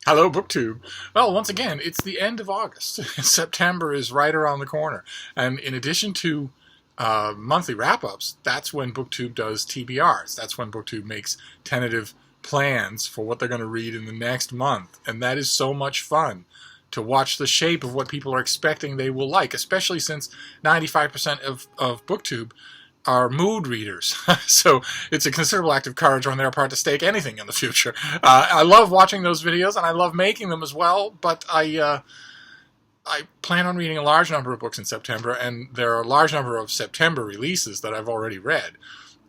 Hello, BookTube. Well, once again, it's the end of August. September is right around the corner. And in addition to monthly wrap-ups, that's when BookTube does TBRs. That's when BookTube makes tentative plans for what they're going to read in the next month. And that is so much fun to watch the shape of what people are expecting they will like, especially since 95% of BookTube are mood readers. So it's a considerable act of courage on their part to stake anything in the future. I love watching those videos, and I love making them as well, but I plan on reading a large number of books in September, and there are a large number of September releases that I've already read.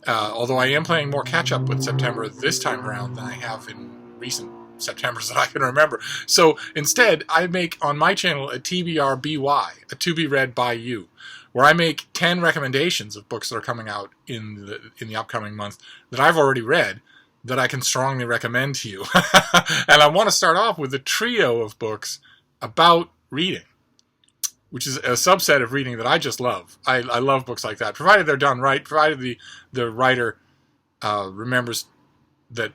Although I am playing more catch-up with September this time around than I have in recent Septembers that I can remember. So instead, I make on my channel a TBR BY, a to be read by you, where I make 10 recommendations of books that are coming out in the upcoming month that I've already read that I can strongly recommend to you. And I want to start off with a trio of books about reading, which is a subset of reading that I just love. I love books like that, provided they're done right, provided the writer remembers that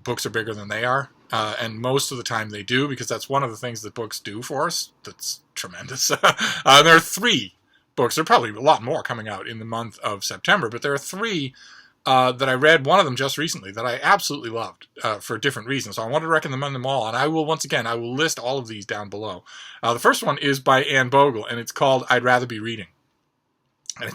books are bigger than they are. And most of the time they do, because that's one of the things that books do for us that's tremendous. There are 3 books. There are probably a lot more coming out in the month of September, but there are 3 that I read, one of them just recently, that I absolutely loved for different reasons. So I want to recommend them all, and I will, once again, I will list all of these down below. The first one is by Anne Bogel, and it's called I'd Rather Be Reading. And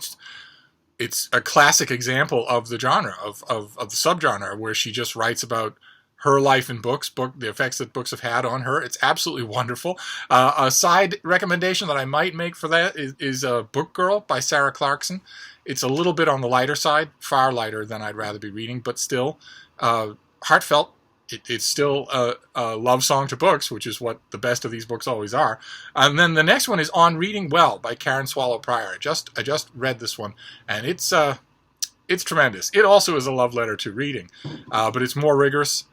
it's a classic example of the genre, of the subgenre, where she just writes about her life in books, the effects that books have had on her. It's absolutely wonderful. A side recommendation that I might make for that is Book Girl by Sarah Clarkson. It's a little bit on the lighter side, far lighter than I'd Rather Be Reading, but still heartfelt. It's still a love song to books, which is what the best of these books always are. And then the next one is On Reading Well by Karent Swallow Prior. I just read this one, and it's tremendous. It also is a love letter to reading, but it's more rigorous,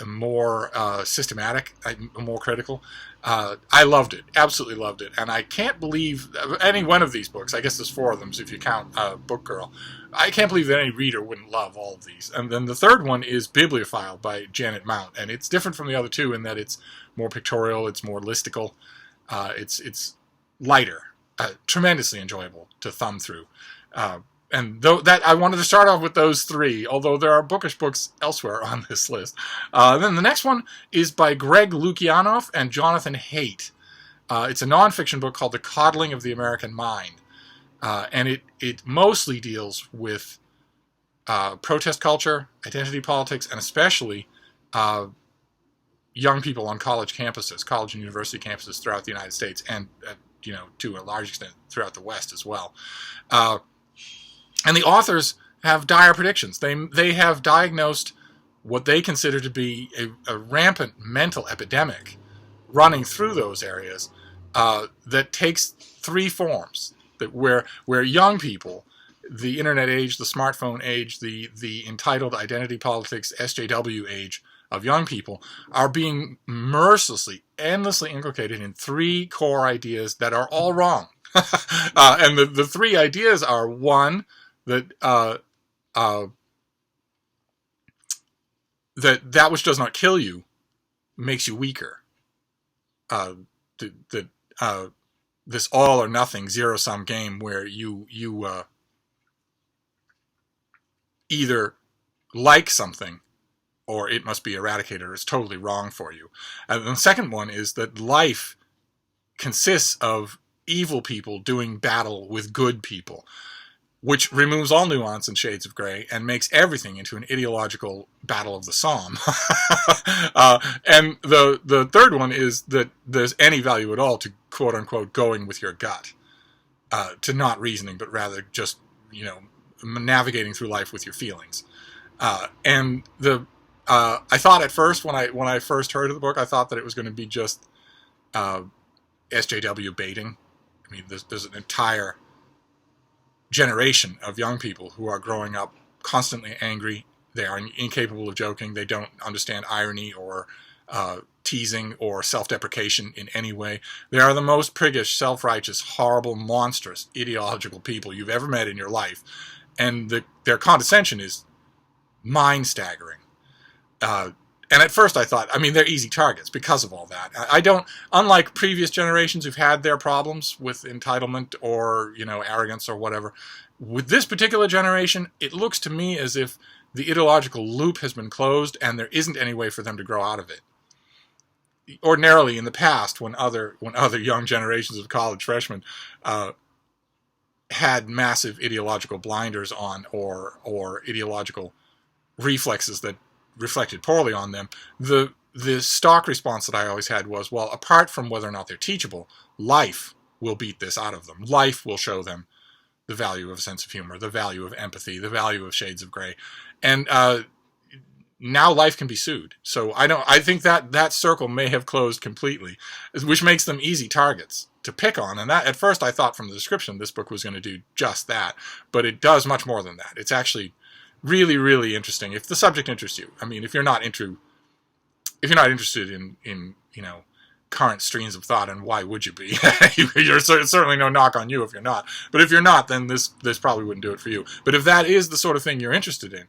more systematic, more critical. I loved it, absolutely loved it, and I can't believe any one of these books, I guess there's 4 of them, so if you count Book Girl, I can't believe that any reader wouldn't love all of these. And then the third one is Bibliophile by Janet Mount, and it's different from the other 2 in that it's more pictorial, it's more listicle, it's lighter, tremendously enjoyable to thumb through. And that I wanted to start off with those 3, although there are bookish books elsewhere on this list. Then the next one is by Greg Lukianoff and Jonathan Haidt. It's a nonfiction book called The Coddling of the American Mind. And it mostly deals with protest culture, identity politics, and especially young people on college campuses, college and university campuses throughout the United States, and to a large extent throughout the West as well. And the authors have dire predictions. They have diagnosed what they consider to be a rampant mental epidemic running through those areas that takes 3 forms. Where young people, the internet age, the smartphone age, the entitled identity politics, SJW age of young people, are being mercilessly, endlessly inculcated in 3 core ideas that are all wrong. And the 3 ideas are, 1, that which does not kill you makes you weaker. This all or nothing zero-sum game where you either like something or it must be eradicated or it's totally wrong for you. And the second one is that life consists of evil people doing battle with good people, which removes all nuance and shades of gray and makes everything into an ideological battle of the Somme. And the third one is that there's any value at all to quote-unquote going with your gut, to not reasoning, but rather just, navigating through life with your feelings. And I thought at first, when I first heard of the book, I thought that it was going to be just SJW baiting. I mean, there's an entire generation of young people who are growing up constantly angry. They are incapable of joking. They don't understand irony or teasing or self-deprecation in any way. They are the most priggish, self-righteous, horrible, monstrous, ideological people you've ever met in your life. And their condescension is mind-staggering. And And at first I thought, I mean, they're easy targets because of all that. I don't, unlike previous generations who've had their problems with entitlement or, you know, arrogance or whatever, with this particular generation, it looks to me as if the ideological loop has been closed and there isn't any way for them to grow out of it. Ordinarily, in the past, when other young generations of college freshmen had massive ideological blinders on or ideological reflexes that reflected poorly on them, the stock response that I always had was, well, apart from whether or not they're teachable, life will beat this out of them. Life will show them the value of a sense of humor, the value of empathy, the value of shades of gray. And now life can be sued. So I think that circle may have closed completely, which makes them easy targets to pick on. And that, at first I thought from the description this book was going to do just that, but it does much more than that. It's actually really, really interesting if the subject interests you. I mean, if you're not interested in you know, current streams of thought, and why would you be? You're certainly no knock on you if you're not. But if you're not, then this probably wouldn't do it for you. But if that is the sort of thing you're interested in,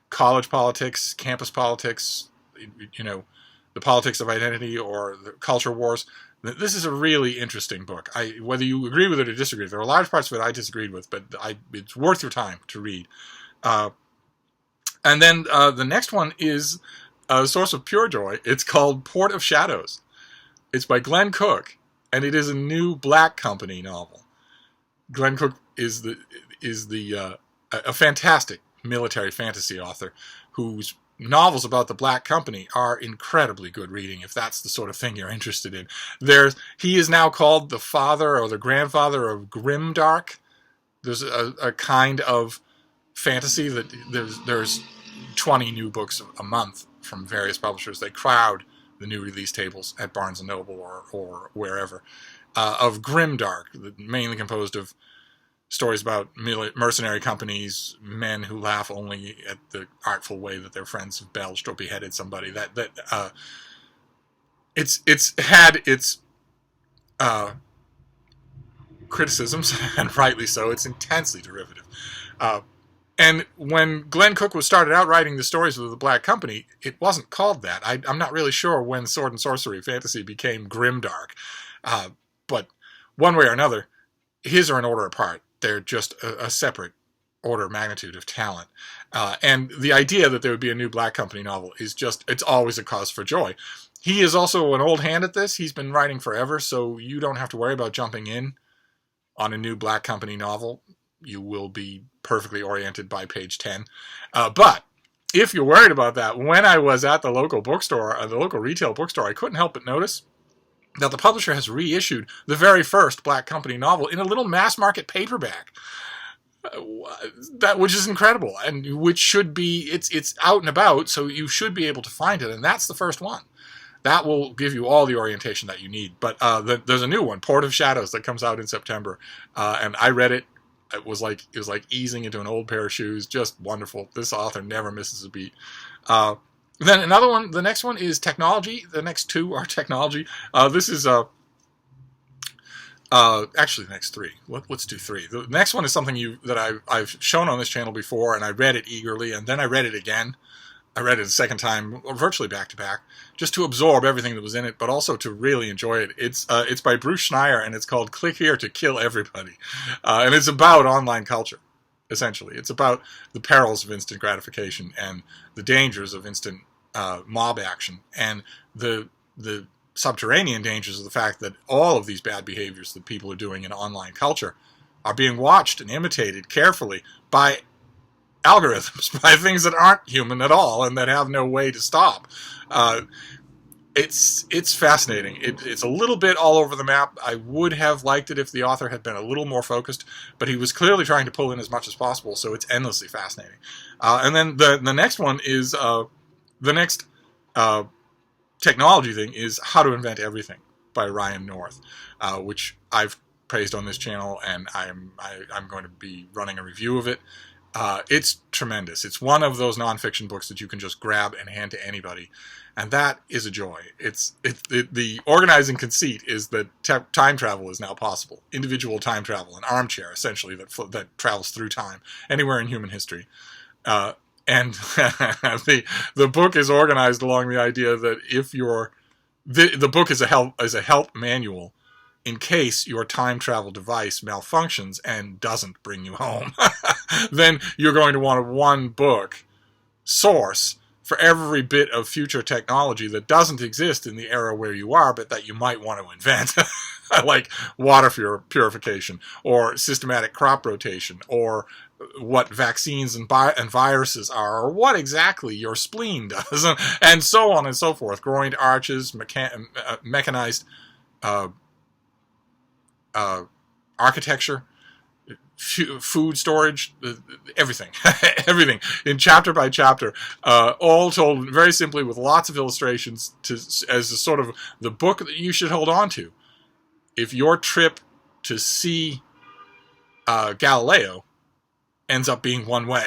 college politics, campus politics, you know, the politics of identity or the culture wars, this is a really interesting book. Whether you agree with it or disagree, there are large parts of it I disagreed with, but it's worth your time to read. And then the next one is a source of pure joy. It's called Port of Shadows. It's by Glen Cook, and it is a new Black Company novel. Glen Cook is a fantastic military fantasy author whose novels about the Black Company are incredibly good reading, if that's the sort of thing you're interested in. He is now called the father or the grandfather of grimdark. There's a kind of fantasy that there's 20 new books a month from various publishers. They crowd the new release tables at Barnes & Noble or wherever, of grimdark, mainly composed of stories about mercenary companies, men who laugh only at the artful way that their friends have belched or beheaded somebody. It's had its criticisms, and rightly so. It's intensely derivative. And when Glen Cook started out writing the stories of the Black Company, it wasn't called that. I'm not really sure when sword and sorcery fantasy became grimdark. But one way or another, his are an order apart. They're just a separate order of magnitude of talent. And the idea that there would be a new Black Company novel is it's always a cause for joy. He is also an old hand at this. He's been writing forever, so you don't have to worry about jumping in on a new Black Company novel. You will be perfectly oriented by page 10. But if you're worried about that, when I was at the local bookstore, the local retail bookstore, I couldn't help but notice that the publisher has reissued the very first Black Company novel in a little mass market paperback. Which is incredible, and which should be, it's out and about, so you should be able to find it, and that's the first one. That will give you all the orientation that you need. But there's a new one, Port of Shadows, that comes out in September, and I read it. It was like easing into an old pair of shoes. Just wonderful. This author never misses a beat. Then another one. The next one is technology. The next two are technology. This is actually the next three. Let's do three. The next one is something that I've shown on this channel before, and I read it eagerly, and then I read it again. I read it a second time, virtually back to back, just to absorb everything that was in it, but also to really enjoy it. It's by Bruce Schneier, and it's called Click Here to Kill Everybody. And it's about online culture, essentially. It's about the perils of instant gratification and the dangers of instant mob action, and the subterranean dangers of the fact that all of these bad behaviors that people are doing in online culture are being watched and imitated carefully by algorithms, by things that aren't human at all and that have no way to stop. It's fascinating. It's a little bit all over the map. I would have liked it if the author had been a little more focused, but he was clearly trying to pull in as much as possible, so it's endlessly fascinating. And then the next one is the next technology thing is How to Invent Everything by Ryan North, which I've praised on this channel, and I'm going to be running a review of it. It's tremendous. It's one of those nonfiction books that you can just grab and hand to anybody, and that is a joy. The organizing conceit is that time travel is now possible. Individual time travel, an armchair essentially that travels through time anywhere in human history. And the book is organized along the idea that if the book is a help manual in case your time travel device malfunctions and doesn't bring you home. Then you're going to want a one book source for every bit of future technology that doesn't exist in the era where you are, but that you might want to invent. Like water purification, or systematic crop rotation, or what vaccines and viruses are, or what exactly your spleen does, and so on and so forth. Groined arches, mechanized architecture, food storage, everything. Everything in chapter by chapter, all told very simply with lots of illustrations as a sort of the book that you should hold on to if your trip to see Galileo ends up being one way.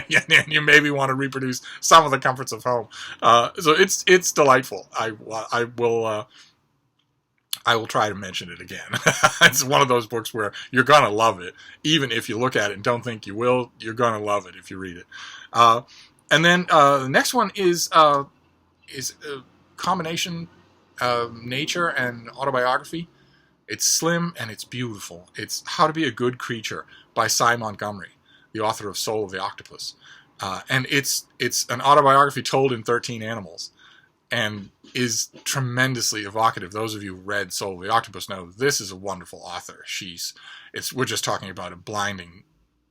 And you maybe want to reproduce some of the comforts of home. So it's delightful. I will try to mention it again. It's one of those books where you're going to love it. Even if you look at it and don't think you will, you're going to love it if you read it. And then the next one is a combination of nature and autobiography. It's slim and it's beautiful. It's How to Be a Good Creature by Cy Montgomery, the author of Soul of the Octopus. And it's an autobiography told in 13 animals, and is tremendously evocative. Those of you who read Soul of the Octopus know this is a wonderful author. We're just talking about a blinding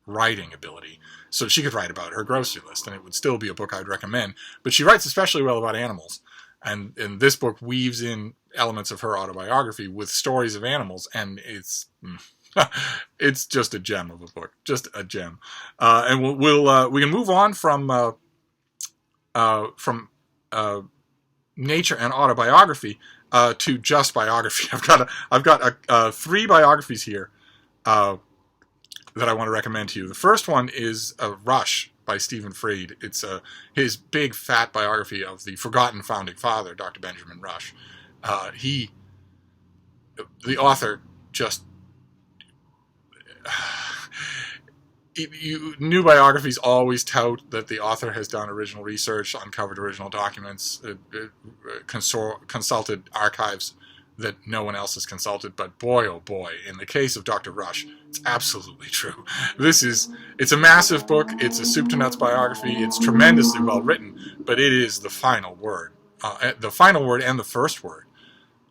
writing ability. So she could write about her grocery list, and it would still be a book I'd recommend. But she writes especially well about animals. And this book weaves in elements of her autobiography with stories of animals, and it's just a gem of a book, just a gem. And we can move on from nature and autobiography to just biography. I've got 3 biographies here that I want to recommend to you. The first one is Rush by Stephen Fried. It's his big fat biography of the forgotten founding father, Dr. Benjamin Rush. The author just new biographies always tout that the author has done original research, uncovered original documents, consulted archives that no one else has consulted. But boy, oh boy, in the case of Dr. Rush, it's absolutely true. It's a massive book. It's a soup to nuts biography. It's tremendously well written, but it is the final word and the first word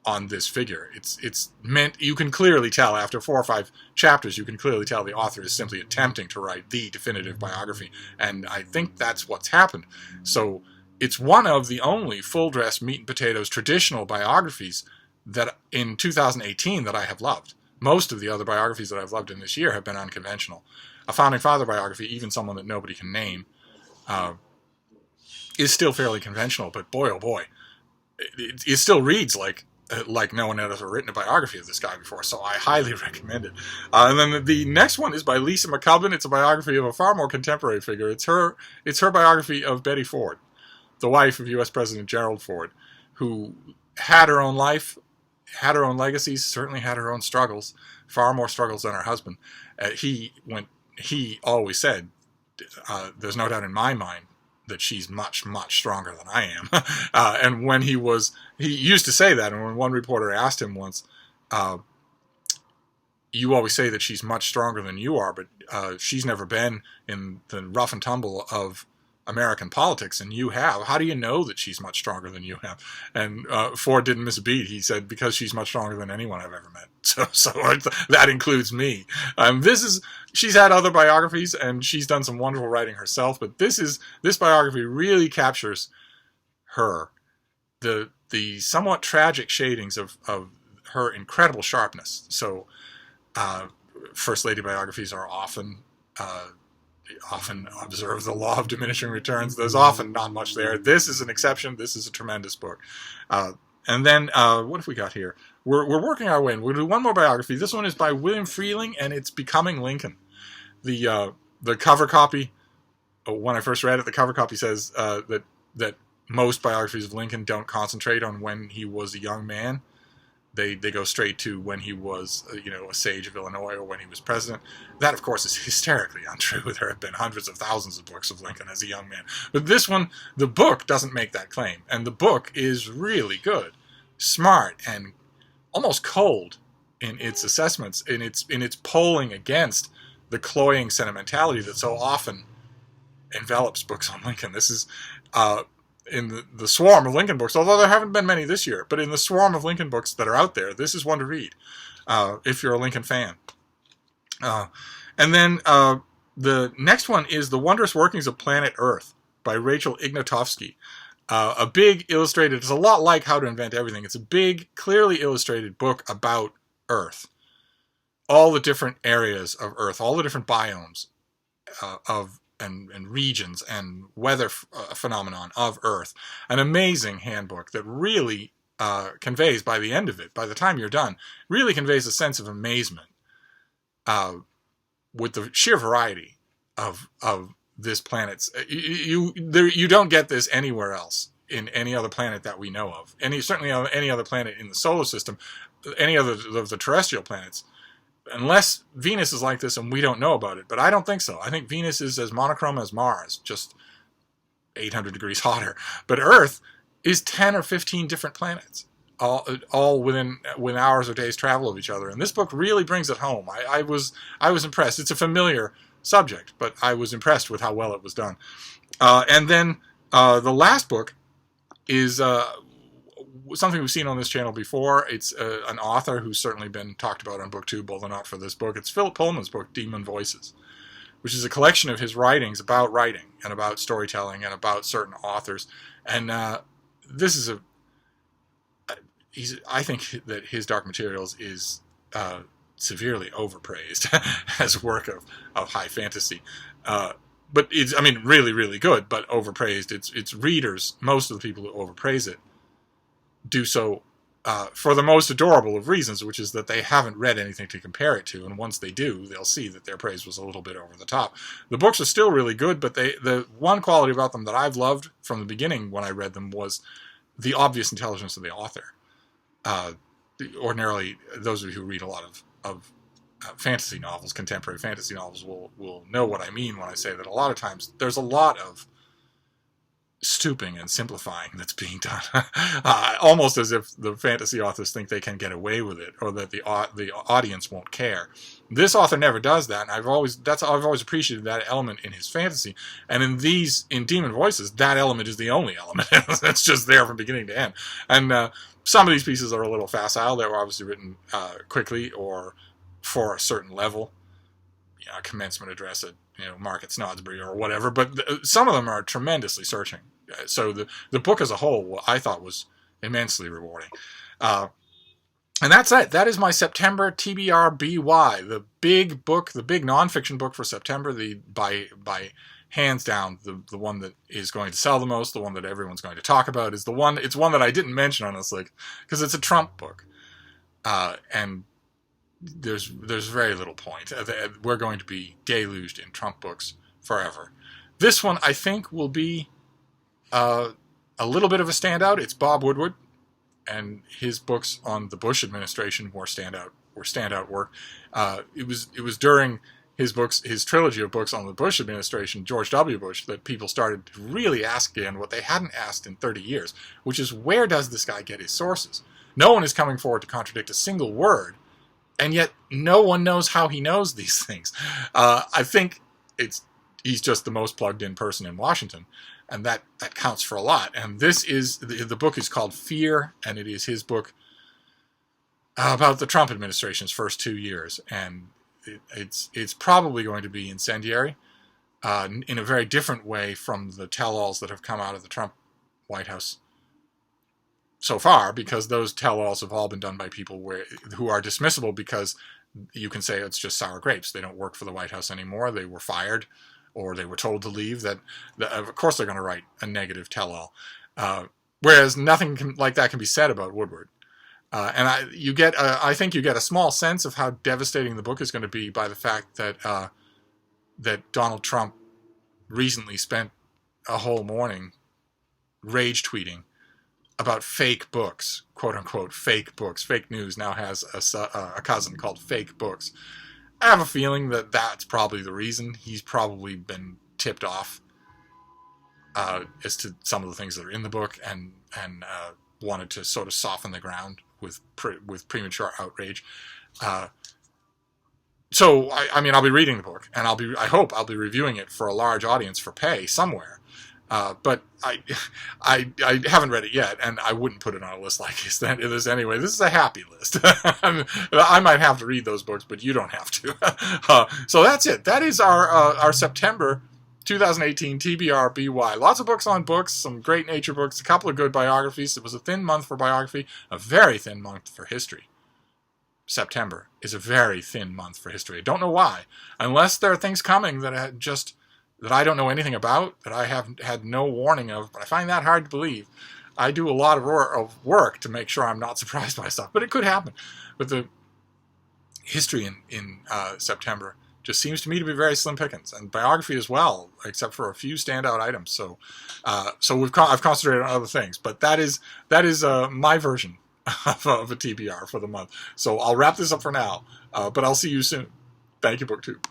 on this figure. It's meant, you can clearly tell after 4 or 5 chapters, you can clearly tell the author is simply attempting to write the definitive biography, and I think that's what's happened. So it's one of the only full-dress meat and potatoes traditional biographies that in 2018 that I have loved. Most of the other biographies that I've loved in this year have been unconventional. A founding father biography, even someone that nobody can name, is still fairly conventional, but boy oh boy, it still reads like no one had ever written a biography of this guy before, so I highly recommend it. And then the next one is by Lisa McCubbin. It's a biography of a far more contemporary figure. It's her biography of Betty Ford, the wife of U.S. President Gerald Ford, who had her own life, had her own legacies, certainly had her own struggles, far more struggles than her husband. He always said, there's no doubt in my mind that she's much, much stronger than I am. And when he used to say that, and when one reporter asked him once, you always say that she's much stronger than you are, but she's never been in the rough and tumble of American politics, and you have. How do you know that she's much stronger than you have? And Ford didn't miss a beat. He said, because she's much stronger than anyone I've ever met. So that includes me. She's had other biographies, and she's done some wonderful writing herself, but this biography really captures her, the somewhat tragic shadings of her incredible sharpness. So First Lady biographies are often observe the law of diminishing returns. There's often not much there. This is an exception. This is a tremendous book. And then what have we got here? We're working our way in. We'll do one more biography. This one is by William Freehling, and it's Becoming Lincoln. The cover copy, when I first read it, the cover copy says that most biographies of Lincoln don't concentrate on when he was a young man. they go straight to when he was, a sage of Illinois or when he was president. That, of course, is hysterically untrue. There have been hundreds of thousands of books of Lincoln as a young man. But this one, the book doesn't make that claim. And the book is really good, smart, and almost cold in its assessments, in its polling against the cloying sentimentality that so often envelops books on Lincoln. This is in the swarm of Lincoln books, although there haven't been many this year, but in the swarm of Lincoln books that are out there, this is one to read if you're a Lincoln fan. And then the next one is The Wondrous Workings of Planet Earth by Rachel Ignotofsky. A big illustrated, it's a lot like How to Invent Everything. It's a big, clearly illustrated book about Earth. All the different areas of Earth, all the different biomes and regions and weather phenomenon of Earth. An amazing handbook that really conveys, by the end of it, by the time you're done, really conveys a sense of amazement with the sheer variety of this planet's. You don't get this anywhere else in any other planet that we know of. Certainly on any other planet in the solar system, any other of the terrestrial planets. Unless Venus is like this and we don't know about it. But I don't think so. I think Venus is as monochrome as Mars, just 800 degrees hotter. But Earth is 10 or 15 different planets, all within hours or days travel of each other. And this book really brings it home. I was impressed. It's a familiar subject, but I was impressed with how well it was done. And then the last book is something we've seen on this channel before. It's an author who's certainly been talked about on BookTube, although not for this book. It's Philip Pullman's book, Demon Voices, which is a collection of his writings about writing and about storytelling and about certain authors. And this is I think that his Dark Materials is severely overpraised as a work of high fantasy. But it's, really, really good, but overpraised. Its readers, most of the people who overpraise it, do so for the most adorable of reasons, which is that they haven't read anything to compare it to, and once they do, they'll see that their praise was a little bit over the top. The books are still really good, but the one quality about them that I've loved from the beginning when I read them was the obvious intelligence of the author. Ordinarily, those of you who read a lot of fantasy novels, contemporary fantasy novels, will know what I mean when I say that a lot of times there's a lot of stooping and simplifying that's being done, almost as if the fantasy authors think they can get away with it, or that the audience won't care. This author never does that, and I've always appreciated that element in his fantasy. And in Demon Voices, that element is the only element. It's just there from beginning to end. And some of these pieces are a little facile. They were obviously written quickly or for a certain level, a commencement address at Market Snodsbury or whatever, but some of them are tremendously searching. So the book as a whole, I thought, was immensely rewarding. And that's it. That is my September TBR BY, the big book, the big nonfiction book for September, by hands down, the one that is going to sell the most, the one that everyone's going to talk about, is it's one that I didn't mention on this list, because it's a Trump book. And there's very little point. We're going to be deluged in Trump books forever. This one, I think, will be a little bit of a standout. It's Bob Woodward, and his books on the Bush administration were standout work. It was during his trilogy of books on the Bush administration, George W. Bush, that people started to really ask again what they hadn't asked in 30 years, which is, where does this guy get his sources? No one is coming forward to contradict a single word, and yet no one knows how he knows these things. I think he's just the most plugged in person in Washington, and that counts for a lot. And this is, the book is called Fear, and it is his book about the Trump administration's first 2 years. And it's probably going to be incendiary in a very different way from the tell-alls that have come out of the Trump White House so far, because those tell-alls have all been done by people who are dismissible, because you can say it's just sour grapes. They don't work for the White House anymore. They were fired, or they were told to leave. Of course they're going to write a negative tell-all. Whereas nothing like that can be said about Woodward. And I think you get a small sense of how devastating the book is going to be by the fact that Donald Trump recently spent a whole morning rage tweeting about fake books, quote unquote fake books. Fake News now has a cousin called Fake Books. I have a feeling that that's probably the reason. He's probably been tipped off as to some of the things that are in the book, and wanted to sort of soften the ground with premature outrage. So I mean, I'll be reading the book, and I hope I'll be reviewing it for a large audience for pay somewhere. But I haven't read it yet, and I wouldn't put it on a list like this anyway. This is a happy list. I might have to read those books, but you don't have to. So that's it. That is our September 2018 TBR BY. Lots of books on books, some great nature books, a couple of good biographies. It was a thin month for biography, a very thin month for history. September is a very thin month for history. I don't know why. Unless there are things coming that I don't know anything about, that I have had no warning of, but I find that hard to believe. I do a lot of work to make sure I'm not surprised by stuff, but it could happen. But the history in September just seems to me to be very slim pickings, and biography as well, except for a few standout items. So I've concentrated on other things, but that is my version of a TBR for the month. So I'll wrap this up for now, but I'll see you soon. Thank you, BookTube.